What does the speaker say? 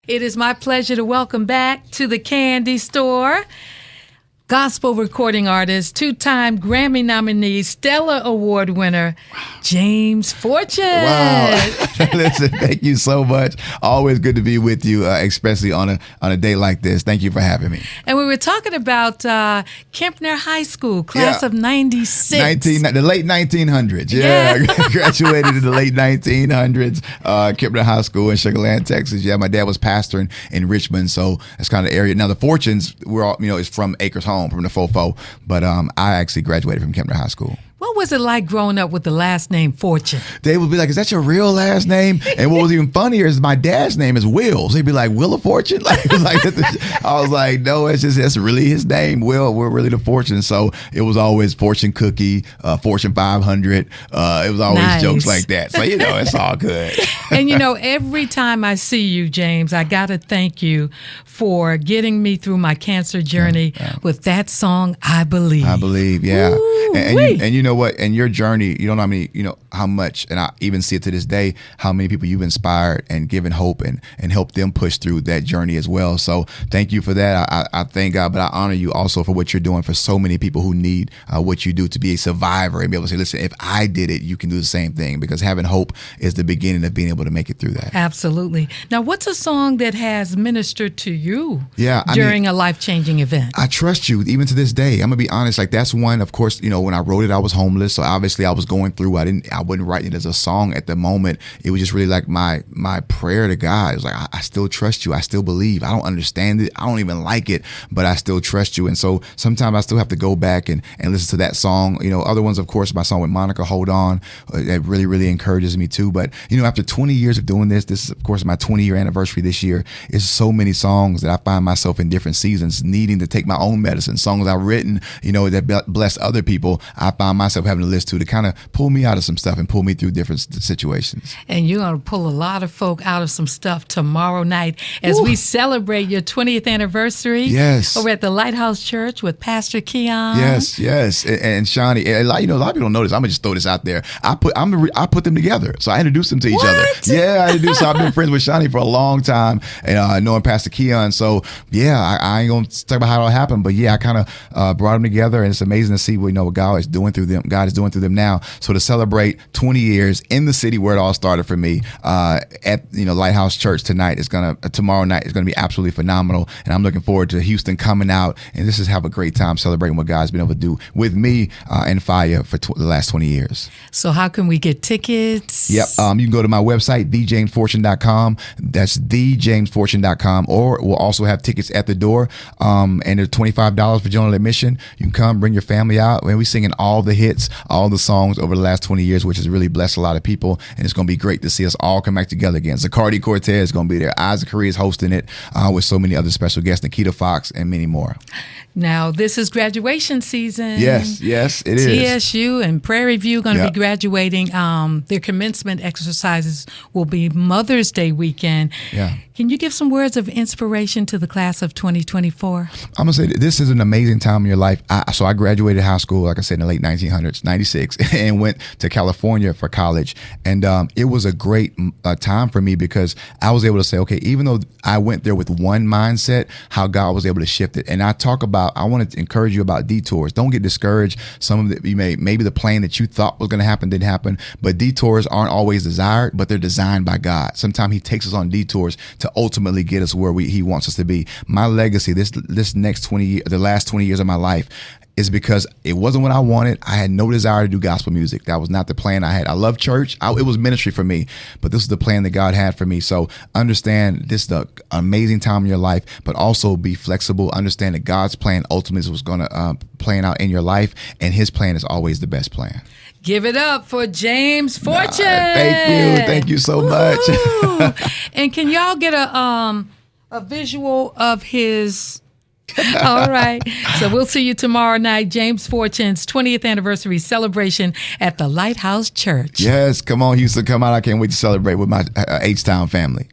It is my pleasure to welcome back to the Candy Store gospel recording artist, two-time Grammy nominee, Stellar Award winner, James Fortune. Wow. Listen, thank you so much. Always good to be with you, especially on a day like this. Thank you for having me. And we were talking about Kempner High School, class of 96. The late 1900s. Yeah. Graduated in the late 1900s, Kempner High School in Sugar Land, Texas. Yeah, my dad was pastoring in Richmond, so that's kind of the area. Now, the Fortunes, we're all, is from Acres Home, from the Fofo, but I actually graduated from Kempner High School. What was it like growing up with the last name Fortune? They would be like, "Is that your real last name?" And what was even funnier is my dad's name is Will. So he'd be like, "Will of Fortune?" I was like, "No, that's really his name. Will, we're really the Fortune." So it was always Fortune Cookie, Fortune 500. It was always jokes like that. So, it's all good. And, every time I see you, James, I got to thank you for getting me through my cancer journey with that song, I Believe. I Believe, yeah. And you know what? And your journey, you don't know how many, how much, and I even see it to this day, how many people you've inspired and given hope and helped them push through that journey as well. So thank you for that. I thank God, but I honor you also for what you're doing for so many people who need what you do to be a survivor and be able to say, listen, if I did it, you can do the same thing, because having hope is the beginning of being able to make it through that. Absolutely. Now, what's a song that has ministered to you during a life-changing event? I trust you, even to this day. I'm gonna be honest. Like, that's one, of course, when I wrote it, I was homeless. So obviously I was going through, I wasn't writing it as a song at the moment. It was just really like my prayer to God. It was like, I still trust you. I still believe. I don't understand it. I don't even like it, but I still trust you. And so sometimes I still have to go back and listen to that song. Other ones, of course, my song with Monica, Hold On, that really, really encourages me too. But, after 20 years of doing this is, of course, my 20-year anniversary this year. It's so many songs that I find myself in different seasons needing to take my own medicine. Songs I've written, that bless other people, I find myself having to listen to kind of pull me out of some stuff and pull me through different situations. And you're going to pull a lot of folk out of some stuff tomorrow night as we celebrate your 20th anniversary. Yes. Over at the Lighthouse Church with Pastor Keon. Yes. And Shawnee, a lot of people don't know this. I'm going to just throw this out there. I put them together. So I introduced them to each other. Yeah, I introduced them. I've been friends with Shawnee for a long time, and knowing Pastor Keon. So yeah, I ain't going to talk about how it all happened, but yeah, I kind of brought them together, and it's amazing to see what God is doing through them. God is doing through them now. So to celebrate 20 years in the city where it all started for me, at Lighthouse Church tomorrow night is gonna be absolutely phenomenal, and I'm looking forward to Houston coming out, and this is have a great time celebrating what God's been able to do with me and Fire for the last 20 years. So how can we get tickets? Yep, you can go to my website, thejamesfortune.com. That's thejamesfortune.com, or we'll also have tickets at the door, and they're $25 for general admission. You can come, bring your family out, and we're singing all the hits, all the songs over the last 20 years, which has really blessed a lot of people, and it's going to be great to see us all come back together again. Zacardi Cortez is going to be there. Isaac Curry is hosting it with so many other special guests, Nikita Fox, and many more. Now, this is graduation season. Yes, it is. TSU and Prairie View going to be graduating. Their commencement exercises will be Mother's Day weekend. Yeah. Can you give some words of inspiration to the class of 2024? I'm going to say this is an amazing time in your life. So I graduated high school, like I said, in the late 1900s, 96, and went to California for college. And it was a great time for me, because I was able to say, okay, even though I went there with one mindset, how God was able to shift it. And I want to encourage you about detours. Don't get discouraged. Some of maybe the plan that you thought was going to happen didn't happen, but detours aren't always desired, but they're designed by God. Sometimes he takes us on detours to ultimately get us where he wants us to be. My legacy, this next 20 years, the last 20 years of my life, is because it wasn't what I wanted. I had no desire to do gospel music. That was not the plan I had. I love church. It was ministry for me, but this is the plan that God had for me. So understand this is the amazing time in your life, but also be flexible. Understand that God's plan ultimately was going to plan out in your life, and his plan is always the best plan. Give it up for James Fortune. Thank you so much. And can y'all get a visual of his? All right. So we'll see you tomorrow night. James Fortune's 20th anniversary celebration at the Lighthouse Church. Yes. Come on, Houston. Come out. I can't wait to celebrate with my H-Town family.